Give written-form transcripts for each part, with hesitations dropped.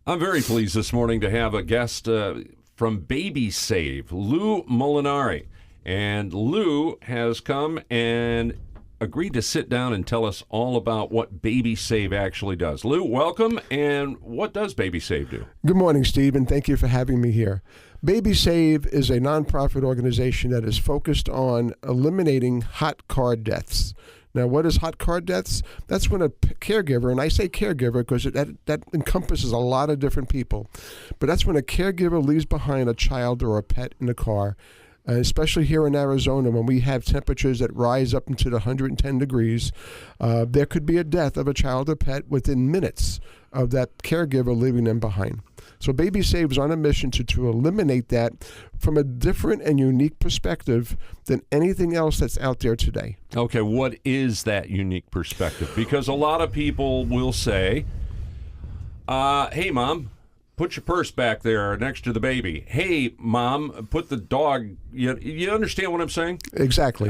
I'm very pleased this morning to have a guest from BabySav, Lou Molinari. And Lou has come and agreed to sit down and tell us all about what BabySav actually does. Lou, welcome. And what does BabySav do? Good morning, Steve, and thank you for having me here. BabySav is a nonprofit organization that is focused on eliminating hot car deaths. Now, what is hot car deaths? That's when a caregiver, and I say caregiver because that encompasses a lot of different people, but that's when a caregiver leaves behind a child or a pet in the car, especially here in Arizona when we have temperatures that rise up into the 110 degrees. There could be a death of a child or pet within minutes of that caregiver leaving them behind. So BabySav is on a mission to eliminate that from a different and unique perspective than anything else that's out there today. Okay, what is that unique perspective? Because a lot of people will say, hey, Mom, put your purse back there next to the baby. Hey, Mom, put the dog. You understand what I'm saying? Exactly.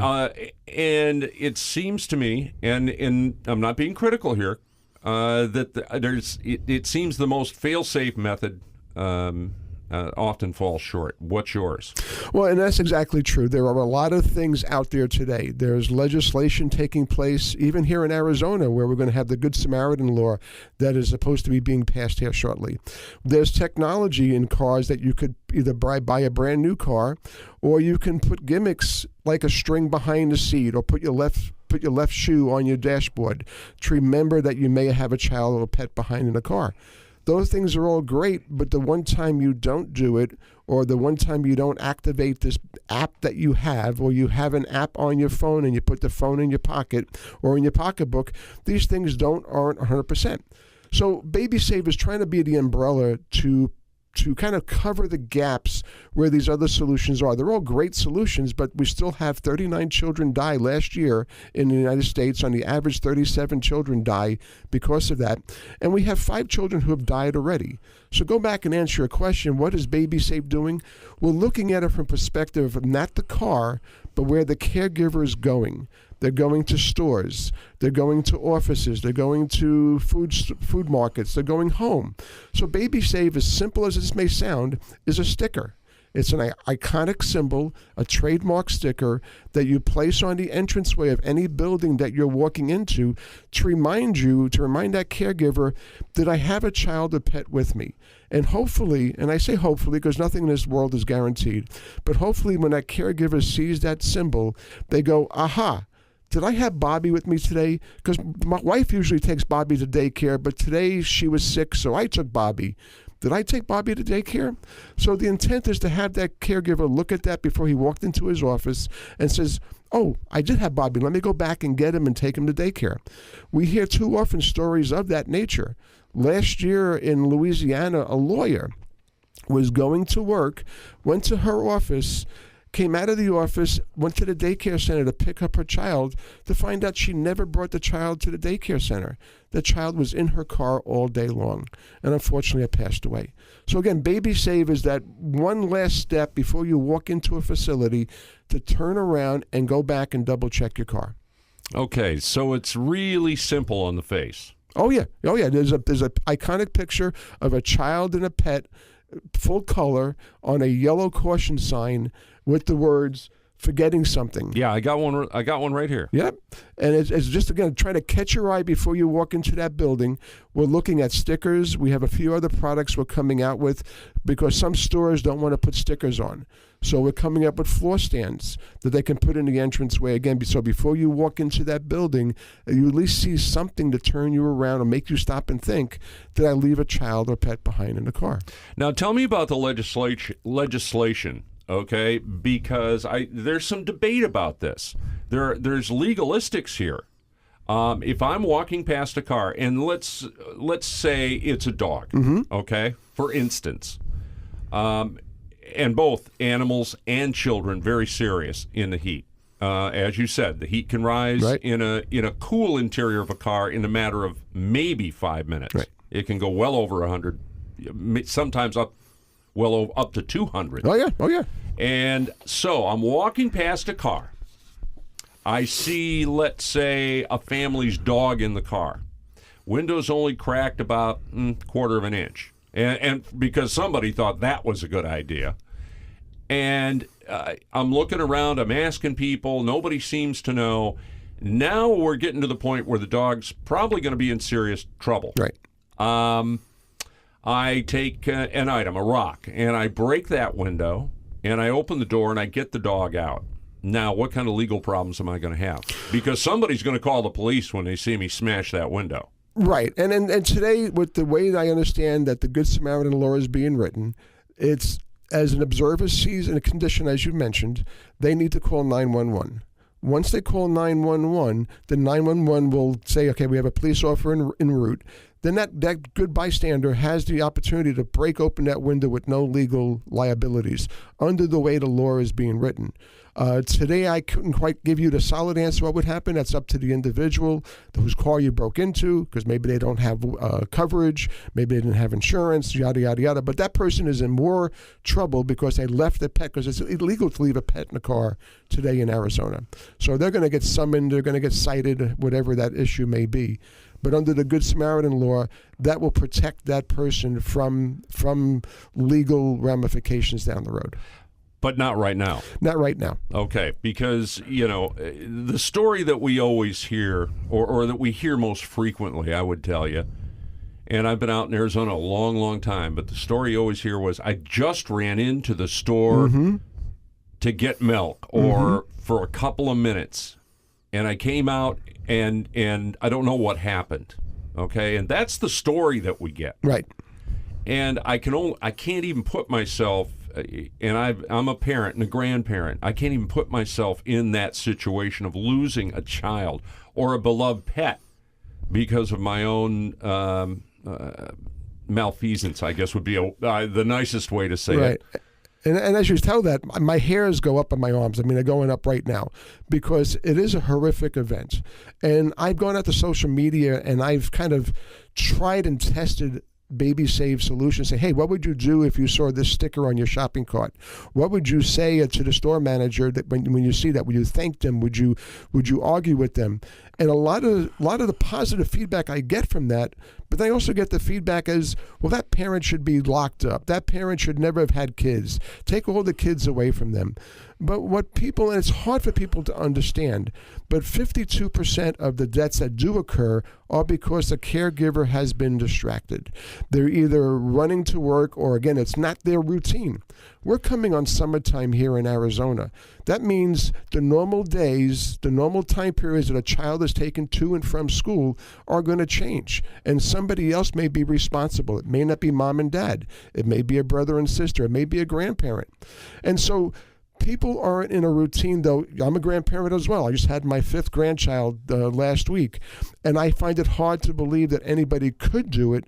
And it seems to me, and I'm not being critical here, that it seems the most fail-safe method often falls short. What's yours? Well, and that's exactly true. There are a lot of things out there today. There's legislation taking place, even here in Arizona, where we're going to have the Good Samaritan law that is supposed to be being passed here shortly. There's technology in cars that you could either buy a brand new car, or you can put gimmicks like a string behind the seat, or put your left shoe on your dashboard to remember that you may have a child or a pet behind in the car. Those things are all great, but the one time you don't do it, or the one time you don't activate this app that you have, or you have an app on your phone and you put the phone in your pocket or in your pocketbook, these things aren't 100%. So BabySav is trying to be the umbrella to kind of cover the gaps where these other solutions are. They're all great solutions, but we still have 39 children die last year in the United States. On the average, 37 children die because of that. And we have 5 children who have died already. So go back and answer your question, what is BabySav doing? We're looking at it from perspective of not the car, but where the caregiver is going. They're going to stores. They're going to offices. They're going to food markets. They're going home. So BabySav, as simple as this may sound, is a sticker. It's an iconic symbol, a trademark sticker that you place on the entranceway of any building that you're walking into to remind that caregiver that I have a child or pet with me. And hopefully, and I say hopefully because nothing in this world is guaranteed, but hopefully when that caregiver sees that symbol, they go, aha, did I have Bobby with me today? Because my wife usually takes Bobby to daycare, but today she was sick, so I took Bobby. Did I take Bobby to daycare? So the intent is to have that caregiver look at that before he walked into his office and says, oh, I did have Bobby. Let me go back and get him and take him to daycare. We hear too often stories of that nature. Last year in Louisiana, a lawyer was going to work, went to her office, came out of the office, went to the daycare center to pick up her child, to find out she never brought the child to the daycare center. The child was in her car all day long, and unfortunately it passed away. So again, BabySav is that one last step before you walk into a facility to turn around and go back and double check your car. Okay, so it's really simple on the face. Oh yeah. There's a iconic picture of a child and a pet, full color, on a yellow caution sign with the words "forgetting something." Yeah, I got one right here. Yep. And it's just, again, trying to catch your eye before you walk into that building. We're looking at stickers. We have a few other products we're coming out with because some stores don't want to put stickers on. So we're coming up with floor stands that they can put in the entranceway. Again, so before you walk into that building, you at least see something to turn you around and make you stop and think, did I leave a child or pet behind in the car? Now tell me about the legislation. Okay, because there's some debate about this. There's legalistics here. If I'm walking past a car, and let's say it's a dog, okay, for instance, and both animals and children very serious in the heat. As you said, the heat can rise in a cool interior of a car in a matter of maybe 5 minutes. Right. It can go well over 100, sometimes up to 200. Oh yeah. And so I'm walking past a car. I see, let's say, a family's dog in the car. Windows only cracked about quarter of an inch. and because somebody thought that was a good idea. And I'm looking around, I'm asking people, nobody seems to know. Now we're getting to the point where the dog's probably going to be in serious trouble. Right. I take an item, a rock, and I break that window, and I open the door, and I get the dog out. Now, what kind of legal problems am I going to have? Because somebody's going to call the police when they see me smash that window. Right. And today, with the way that I understand that the Good Samaritan law is being written, it's as an observer sees in a condition, as you mentioned, they need to call 911. Once they call 911, the 911 will say, okay, we have a police officer en route. Then that good bystander has the opportunity to break open that window with no legal liabilities under the way the law is being written. Today, I couldn't quite give you the solid answer what would happen. That's up to the individual whose car you broke into, because maybe they don't have coverage, maybe they didn't have insurance, yada, yada, yada. But that person is in more trouble because they left the pet, because it's illegal to leave a pet in a car today in Arizona. So they're going to get summoned, they're going to get cited, whatever that issue may be. But under the Good Samaritan law, that will protect that person from legal ramifications down the road. But not right now. Not right now. Okay, because, the story that we always hear, or that we hear most frequently, I would tell you, and I've been out in Arizona a long, long time, but the story you always hear was, I just ran into the store to get milk, or for a couple of minutes, and I came out, and I don't know what happened. Okay, and that's the story that we get. Right. And I can't even put myself, and I'm a parent and a grandparent, I can't even put myself in that situation of losing a child or a beloved pet because of my own malfeasance, I guess would be the nicest way to say it. And as you tell that, my hairs go up on my arms. I mean, they're going up right now because it is a horrific event. And I've gone out to social media and I've kind of tried and tested BabySav solutions. Say, hey, what would you do if you saw this sticker on your shopping cart? What would you say to the store manager that when you see that? Would you thank them? Would you argue with them? And a lot of the positive feedback I get from that, but I also get the feedback as, well, that parent should be locked up. That parent should never have had kids. Take all the kids away from them. But and it's hard for people to understand, but 52% of the deaths that do occur are because the caregiver has been distracted. They're either running to work or, again, it's not their routine. We're coming on summertime here in Arizona. That means the normal days, the normal time periods that a child is taken to and from school are going to change. And somebody else may be responsible. It may not be mom and dad. It may be a brother and sister. It may be a grandparent. And so people aren't in a routine, though. I'm a grandparent as well. I just had my 5th grandchild last week. And I find it hard to believe that anybody could do it.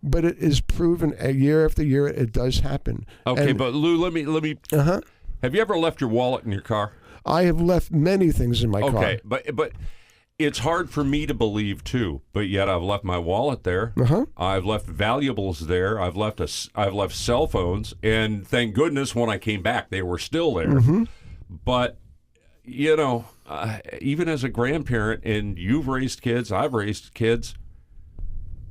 But it is proven year after year it does happen. Okay, but Lou, let me. Have you ever left your wallet in your car? I have left many things in my car. Okay, but it's hard for me to believe too. But yet I've left my wallet there. I've left valuables there. I've left cell phones, and thank goodness when I came back they were still there. But even as a grandparent, and you've raised kids, I've raised kids.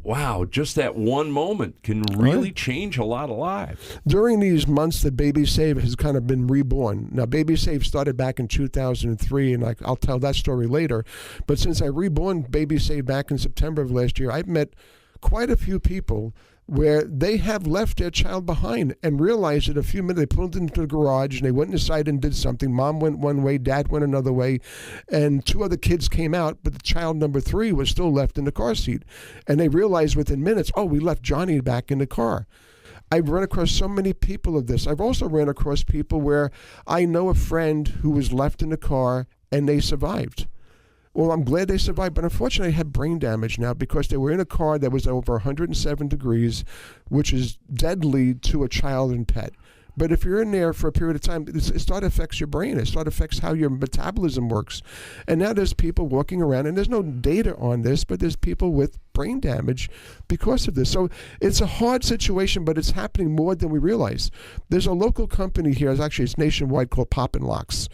Wow, just that one moment can really change a lot of lives. During these months that BabySav has kind of been reborn. Now, BabySav started back in 2003, and I'll tell that story later. But since I reborn BabySav back in September of last year, I've met quite a few people where they have left their child behind and realized that a few minutes, they pulled into the garage and they went inside and did something. Mom went one way, dad went another way, and 2 other kids came out, but the child number 3 was still left in the car seat. And they realized within minutes, oh, we left Johnny back in the car. I've run across so many people of this. I've also ran across people where I know a friend who was left in the car and they survived. Well, I'm glad they survived, but unfortunately they had brain damage now because they were in a car that was over 107 degrees, which is deadly to a child and pet. But if you're in there for a period of time, it starts to affect your brain. It starts to affect how your metabolism works. And now there's people walking around, and there's no data on this, but there's people with brain damage because of this. So it's a hard situation, but it's happening more than we realize. There's a local company here, it's nationwide, called Pop and Locks.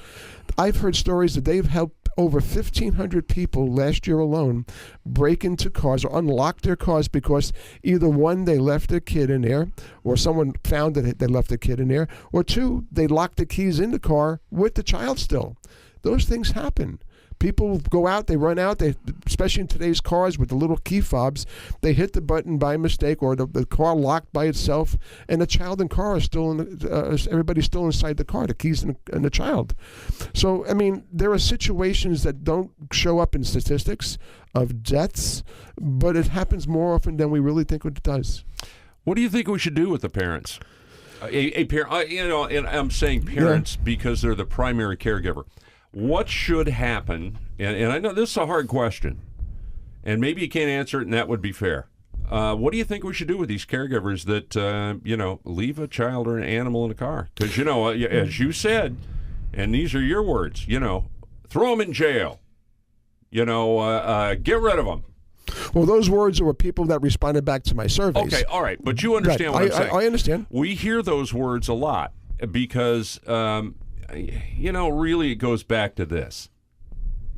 I've heard stories that they've helped over 1,500 people last year alone break into cars or unlock their cars because either one, they left their kid in there, or someone found that they left their kid in there, or two, they locked the keys in the car with the child still. Those things happen. People go out, they run out, especially in today's cars with the little key fobs, they hit the button by mistake, or the car locked by itself, and the child and car are still everybody's still inside the car, the keys and the child. So, I mean, there are situations that don't show up in statistics of deaths, but it happens more often than we really think it does. What do you think we should do with the parents? A parent, and I'm saying parents because they're the primary caregiver. What should happen, and I know this is a hard question, and maybe you can't answer it, and that would be fair. What do you think we should do with these caregivers that, leave a child or an animal in a car? Because, as you said, and these are your words, throw them in jail. Get rid of them. Well, those words were people that responded back to my surveys. Okay, all right, but you understand what I'm saying. I understand. We hear those words a lot because... really it goes back to this.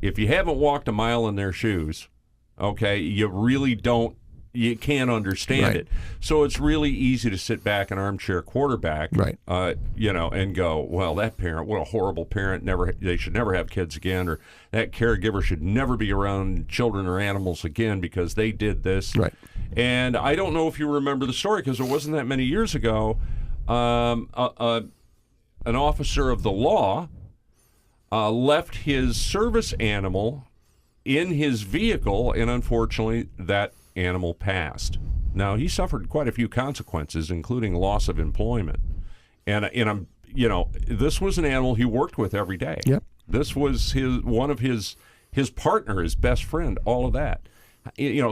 If you haven't walked a mile in their shoes, okay, you can't understand it. So it's really easy to sit back and armchair quarterback, and go, well, that parent, what a horrible parent, they should never have kids again, or that caregiver should never be around children or animals again because they did this. Right. And I don't know if you remember the story because it wasn't that many years ago. An officer of the law left his service animal in his vehicle, and unfortunately, that animal passed. Now, he suffered quite a few consequences, including loss of employment. And I'm, this was an animal he worked with every day. Yep. This was one of his partner, his best friend, all of that.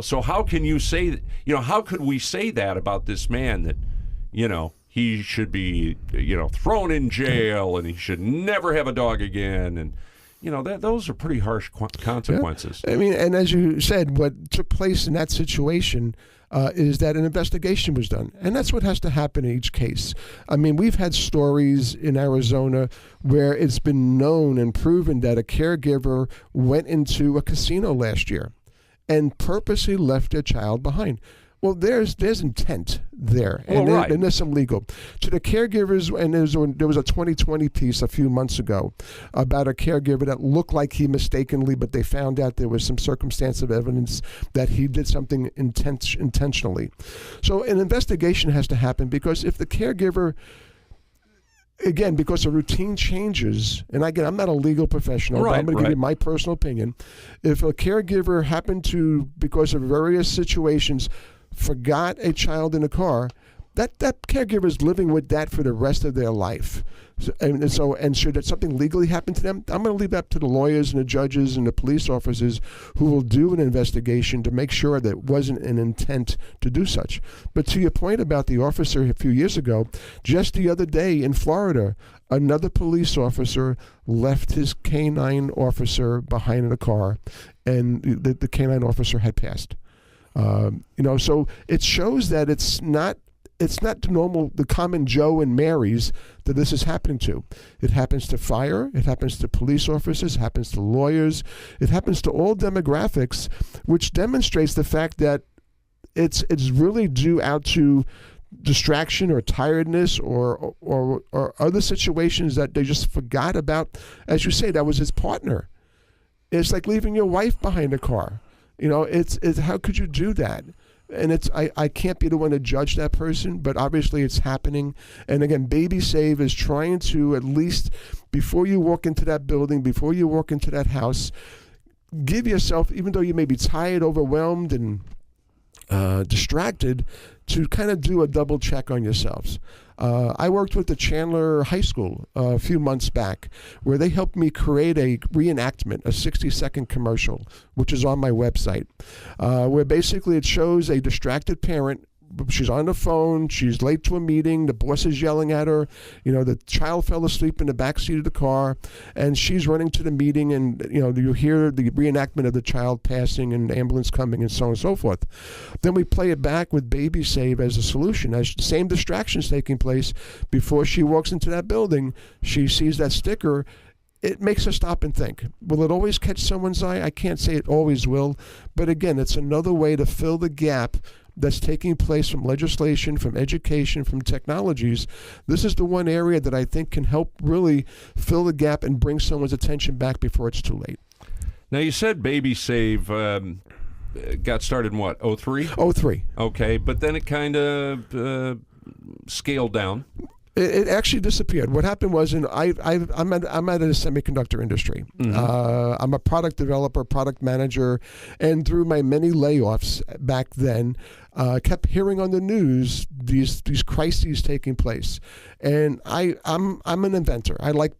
So how can you say, how could we say that about this man that, he should be, thrown in jail, and he should never have a dog again, and those are pretty harsh consequences. Yeah. I mean, and as you said, what took place in that situation is that an investigation was done, and that's what has to happen in each case. I mean, we've had stories in Arizona where it's been known and proven that a caregiver went into a casino last year and purposely left their child behind. Well, there's intent there, and there's some legal. To the caregivers, and there was a 2020 piece a few months ago about a caregiver that looked like he mistakenly, but they found out there was some circumstantial evidence that he did something intentionally. So an investigation has to happen, because if the caregiver, again, because of routine changes, and again, I'm not a legal professional, but I'm going to give you my personal opinion. If a caregiver happened to, because of various situations, forgot a child in a car, that caregiver is living with that for the rest of their life. And should something legally happen to them, I'm going to leave that to the lawyers and the judges and the police officers who will do an investigation to make sure that it wasn't an intent to do such. But to your point about the officer a few years ago, just the other day in Florida, another police officer left his canine officer behind in a car, and the canine officer had passed. So it shows that it's not the common Joe and Marys that this is happening to. It happens to fire, it happens to police officers, it happens to lawyers, it happens to all demographics, which demonstrates the fact that it's really due out to distraction or tiredness or other situations that they just forgot about. As you say, that was his partner. It's like leaving your wife behind a car. It's how could you do that? And I can't be the one to judge that person, but obviously it's happening. And again, BabySav is trying to, at least before you walk into that building, before you walk into that house, give yourself, even though you may be tired, overwhelmed, and distracted, to kind of do a double check on yourselves. I worked with the Chandler High School a few months back, where they helped me create a reenactment, a 60-second commercial, which is on my website, where basically it shows a distracted parent. She's on the phone, she's late to a meeting, the boss is yelling at her, the child fell asleep in the back seat of the car, and she's running to the meeting, and you hear the reenactment of the child passing and the ambulance coming and so on and so forth. Then we play it back with BabySav as a solution. As the same distractions taking place, before she walks into that building, she sees that sticker, it makes us stop and think. Will it always catch someone's eye? I can't say it always will. But again, it's another way to fill the gap that's taking place from legislation, from education, from technologies. This is the one area that I think can help really fill the gap and bring someone's attention back before it's too late. Now, you said BabySav got started in what, 03? 03. Okay, but then it kind of scaled down. It actually disappeared. What happened was, I'm at a semiconductor industry. Mm-hmm. I'm a product developer, product manager, and through my many layoffs back then, kept hearing on the news these crises taking place. And I'm an inventor. I like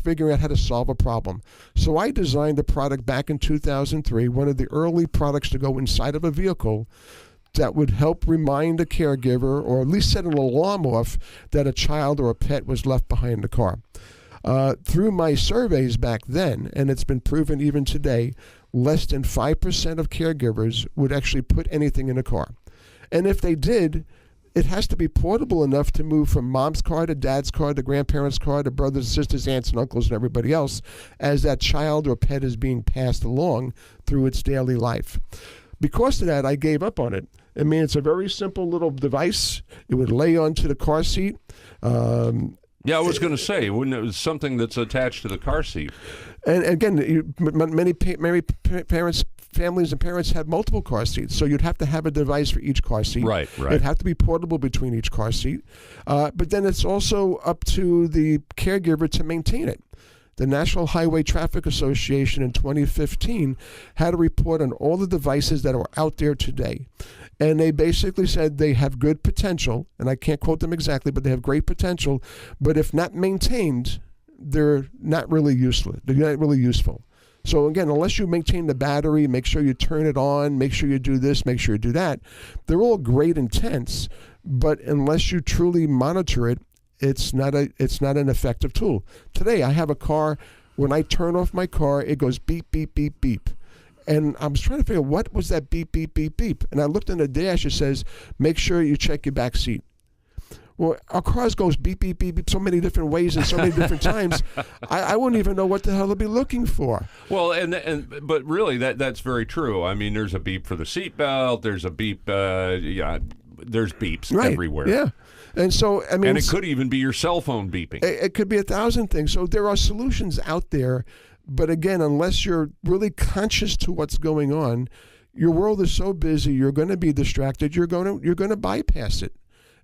figuring out how to solve a problem. So I designed a product back in 2003, one of the early products to go inside of a vehicle that would help remind a caregiver, or at least set an alarm off, that a child or a pet was left behind in the car. Through my surveys back then, and it's been proven even today, less than 5% of caregivers would actually put anything in a car. And if they did, it has to be portable enough to move from mom's car to dad's car to grandparents' car to brothers, sisters, aunts, and uncles, and everybody else, as that child or pet is being passed along through its daily life. Because of that, I gave up on it. I mean, it's a very simple little device. It would lay onto the car seat. Yeah, I was going to say, wouldn't it was something that's attached to the car seat? And again, many parents, families and parents have multiple car seats, so you'd have to have a device for each car seat. Right. It'd have to be portable between each car seat. But then it's also up to the caregiver to maintain it. The National Highway Traffic Association in 2015 had a report on all the devices that are out there today. And they basically said they have good potential, and I can't quote them exactly, but they have great potential. But if not maintained, they're not really useless. They're not really useful. So again, unless you maintain the battery, make sure you turn it on, make sure you do this, make sure you do that, they're all great intents, but unless you truly monitor it, it's not an effective tool. Today, I have a car. When I turn off my car, it goes beep, beep, beep, beep. And I was trying to figure out what was that beep, beep, beep, beep. And I looked in the dash. It says, make sure you check your back seat. Well, our cars goes beep, beep, beep, beep so many different ways and so many different times. I wouldn't even know what the hell to be looking for. Well, but really, that's very true. I mean, there's a beep for the seatbelt. There's a beep. There's beeps everywhere. Yeah. And so, I mean, and it could even be your cell phone beeping. It could be 1,000 things. So there are solutions out there, but again, unless you're really conscious to what's going on, your world is so busy. You're going to be distracted. You're going to bypass it,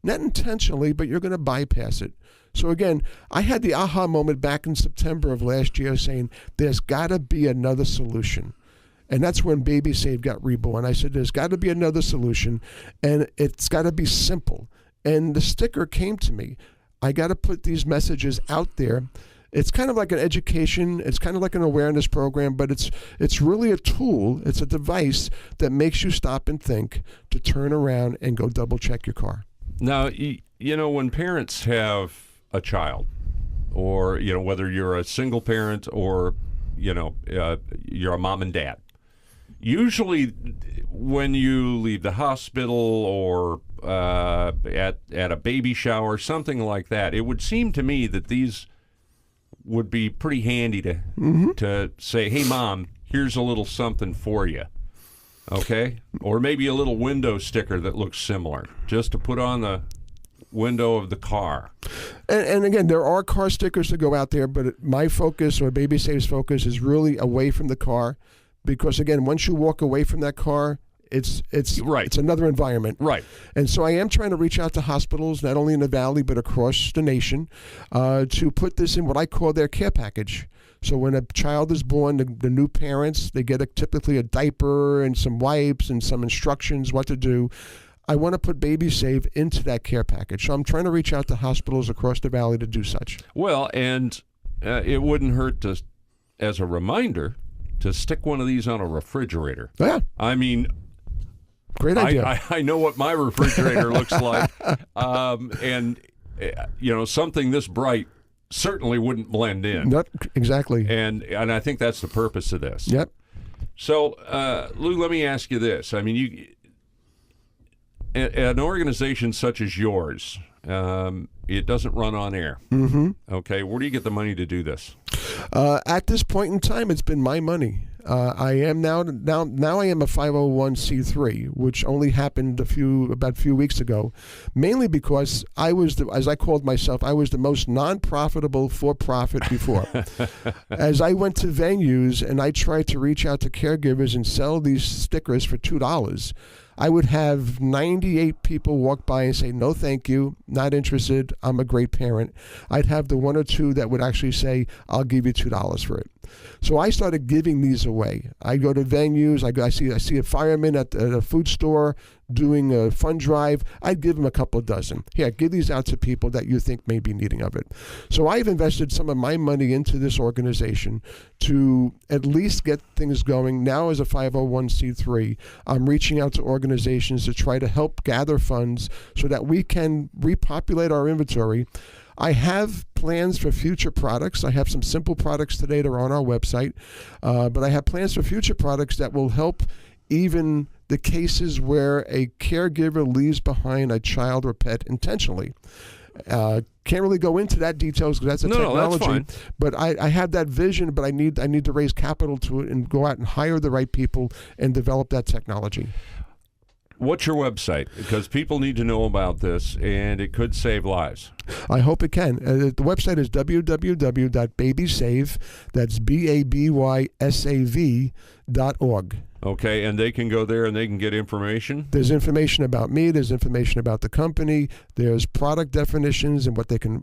not intentionally, but you're going to bypass it. So again, I had the aha moment back in September of last year, saying there's got to be another solution. And that's when BabySav got reborn. I said, there's got to be another solution, and it's got to be simple. And the sticker came to me. I got to put these messages out there. It's kind of like an education. It's kind of like an awareness program, but it's really a tool. It's a device that makes you stop and think, to turn around and go double check your car. Now, you know, when parents have a child, or, you know, whether you're a single parent or, you know, you're a mom and dad, usually when you leave the hospital or at a baby shower, something like that, it would seem to me that these would be pretty handy to say, hey, Mom, here's a little something for you, okay? Or maybe a little window sticker that looks similar, just to put on the window of the car. And again, there are car stickers that go out there, but my focus, or BabySav's focus, is really away from the car, because again, once you walk away from that car, it's right. It's another environment. Right. And so I am trying to reach out to hospitals, not only in the Valley, but across the nation, to put this in what I call their care package. So when a child is born, the new parents, they get typically a diaper and some wipes and some instructions what to do. I want to put BabySav into that care package. So I'm trying to reach out to hospitals across the Valley to do such. Well, and it wouldn't hurt to, as a reminder, to stick one of these on a refrigerator. Yeah. I mean, great idea. I know what my refrigerator looks like. And, you know, something this bright certainly wouldn't blend in. Not exactly. And I think that's the purpose of this. Yep. So, Lou, let me ask you this. I mean, an organization such as yours, it doesn't run on air. Mm-hmm. Okay, where do you get the money to do this? At this point in time, it's been my money. I am now I am a 501c3, which only happened about a few weeks ago, mainly because I was, as I called myself, I was the most non-profitable for-profit before. As I went to venues and I tried to reach out to caregivers and sell these stickers for $2, I would have 98 people walk by and say, no, thank you, not interested, I'm a great parent. I'd have the one or two that would actually say, I'll give you $2 for it. So I started giving these away. I go to venues, I see a fireman at a food store doing a fund drive. I'd give them a couple of dozen. Here, give these out to people that you think may be needing of it. So I've invested some of my money into this organization to at least get things going. Now as a 501c3, I'm reaching out to organizations to try to help gather funds so that we can repopulate our inventory. I have plans for future products. I have some simple products today that are on our website, but I have plans for future products that will help even the cases where a caregiver leaves behind a child or pet intentionally. Can't really go into that details because that's a technology. That's fine. But I have that vision, but I need to raise capital to it and go out and hire the right people and develop that technology. What's your website? Because people need to know about this, and it could save lives. I hope it can. The website is www.BabySav, that's BabySav.org. Okay, and they can go there and they can get information? There's information about me. There's information about the company. There's product definitions and what they can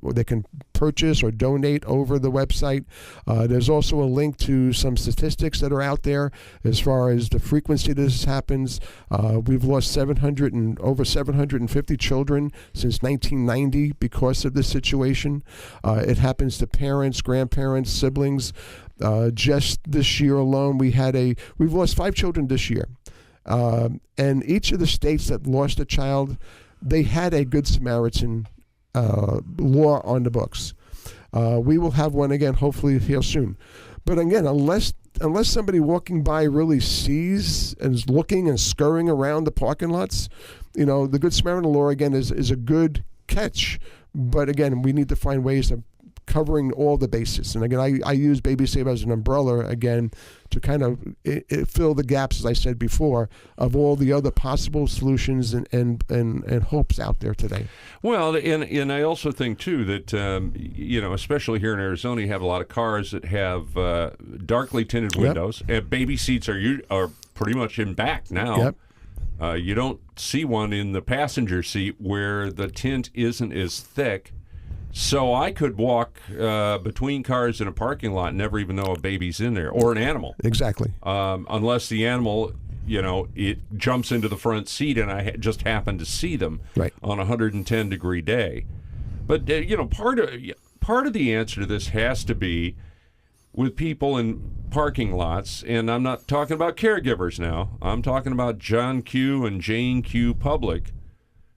purchase or donate over the website. There's also a link to some statistics that are out there as far as the frequency this happens. We've lost over 750 children since 1990 because of this situation. It happens to parents, grandparents, siblings. Just this year alone, we've lost 5 children this year. And each of the states that lost a child, they had a Good Samaritan law on the books. We will have one again, hopefully here soon. But again, unless somebody walking by really sees and is looking and scurrying around the parking lots, the Good Samaritan law again is a good catch. But again, we need to find ways of covering all the bases. And again, I use BabySav as an umbrella, again, to kind of fill the gaps, as I said before, of all the other possible solutions and hopes out there today. Well, and I also think, too, that, especially here in Arizona, you have a lot of cars that have darkly tinted windows. And baby seats are pretty much in back now. Yep. You don't see one in the passenger seat where the tint isn't as thick. So I could walk between cars in a parking lot and never even know a baby's in there, or an animal. Exactly. Unless the animal, it jumps into the front seat and I just happen to see them on a 110-degree day. But, part of the answer to this has to be with people in parking lots, and I'm not talking about caregivers now. I'm talking about John Q. and Jane Q. public,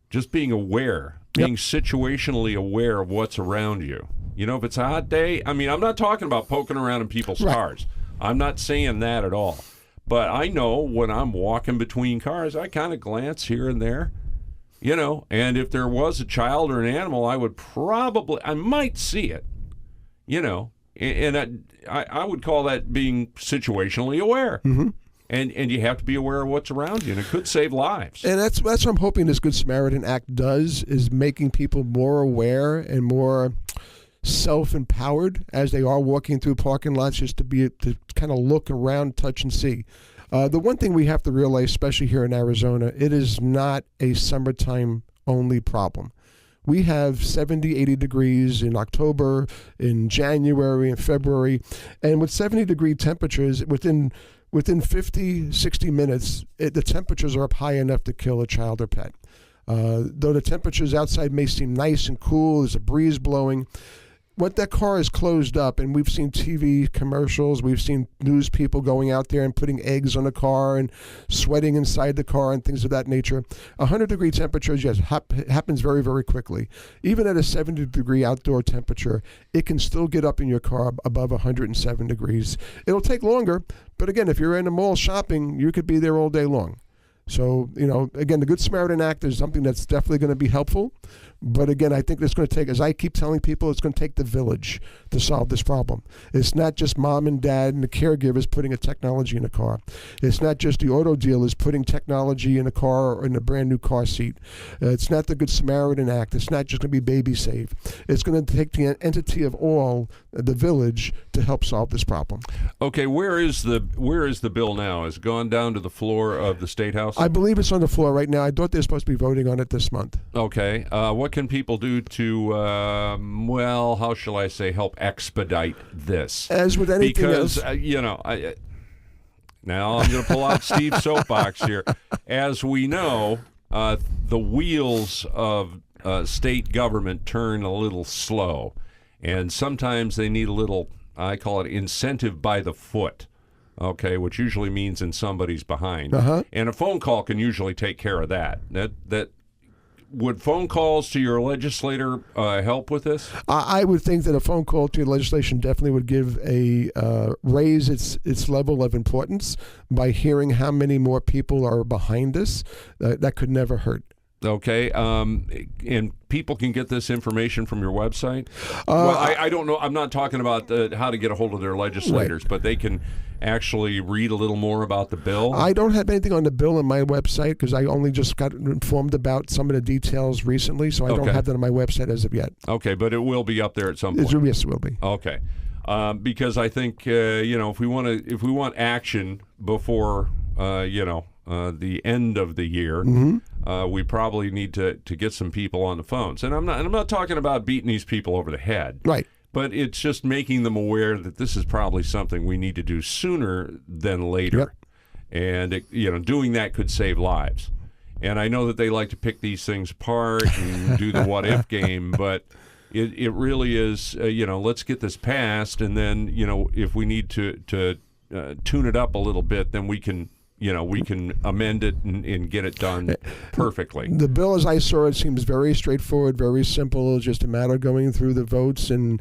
just being aware. Being situationally aware of what's around you. If it's a hot day, I'm not talking about poking around in people's cars. I'm not saying that at all. But I know when I'm walking between cars, I kind of glance here and there, and if there was a child or an animal, I might see it, and I would call that being situationally aware. Mm-hmm. And you have to be aware of what's around you, and it could save lives. And that's what I'm hoping this Good Samaritan Act does, is making people more aware and more self-empowered as they are walking through parking lots, just to kind of look around, touch, and see. The one thing we have to realize, especially here in Arizona, it is not a summertime only problem. We have 70, 80 degrees in October, in January, and February, and with 70-degree temperatures, within 50, 60 minutes, the temperatures are up high enough to kill a child or pet. Though the temperatures outside may seem nice and cool, there's a breeze blowing. When that car is closed up, and we've seen TV commercials, we've seen news people going out there and putting eggs on the car and sweating inside the car and things of that nature. 100-degree temperatures, yes, happens very, very quickly. Even at a 70-degree outdoor temperature, it can still get up in your car above 107 degrees. It'll take longer, but again, if you're in a mall shopping, you could be there all day long. So, again, the Good Samaritan Act is something that's definitely going to be helpful. But again, I think it's going to take, as I keep telling people, it's going to take the village to solve this problem. It's not just mom and dad and the caregivers putting a technology in a car. It's not just the auto dealers putting technology in a car or in a brand new car seat. It's not the Good Samaritan Act. It's not just going to be BabySav. It's going to take the entity of all, the village, to help solve this problem. Okay, where is the bill now? Has it gone down to the floor of the State House? I believe it's on the floor right now. I thought they're supposed to be voting on it this month. Okay. What can people do to, how shall I say, help expedite this? As with anything because, else. Now I'm going to pull out Steve's soapbox here. As we know, the wheels of state government turn a little slow, and sometimes they need a little, I call it incentive by the foot. Okay, which usually means in somebody's behind. And a phone call can usually take care of that. Would phone calls to your legislator help with this? I would think that a phone call to your legislation definitely would give raise its level of importance by hearing how many more people are behind this. That could never hurt. Okay, and people can get this information from your website? I don't know. I'm not talking about how to get a hold of their legislators, but they can actually read a little more about the bill? I don't have anything on the bill on my website because I only just got informed about some of the details recently, so I don't have that on my website as of yet. Okay, but it will be up there at some point. Yes, it will be. Okay, because I think if we want action before the end of the year, we probably need to get some people on the phones. And I'm not talking about beating these people over the head. Right. But it's just making them aware that this is probably something we need to do sooner than later. Yep. And doing that could save lives. And I know that they like to pick these things apart and do the what if game, but it really is let's get this passed, and then if we need to tune it up a little bit, then we can amend it and get it done perfectly. The bill, as I saw it, seems very straightforward, very simple. It's just a matter of going through the votes and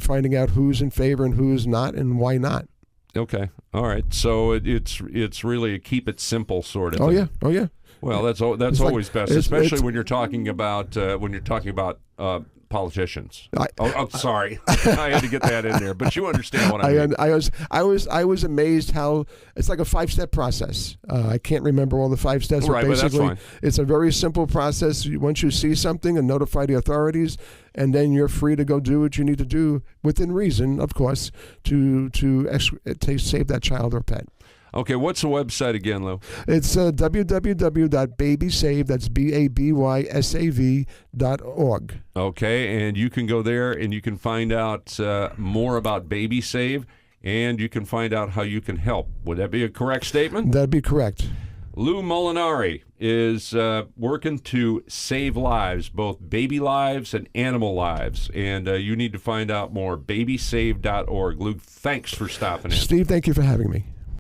finding out who's in favor and who's not and why not. Okay. All right. So it's really a keep it simple sort of thing. Oh yeah. Well, that's always best, especially when you're talking about politicians. Sorry, I had to get that in there, but you understand what I mean. I was amazed how it's like a 5-step process. I can't remember all the 5 steps, right, but basically, but that's fine. It's a very simple process. Once you see something, and notify the authorities, and then you're free to go do what you need to do within reason, of course, to save that child or pet. Okay, what's the website again, Lou? It's www.babysav, that's BABYSAV.org. Okay, and you can go there and you can find out more about BabySav, and you can find out how you can help. Would that be a correct statement? That'd be correct. Lou Molinari is working to save lives, both baby lives and animal lives. And you need to find out more, babysav.org. Lou, thanks for stopping in. Steve, thank you for having me.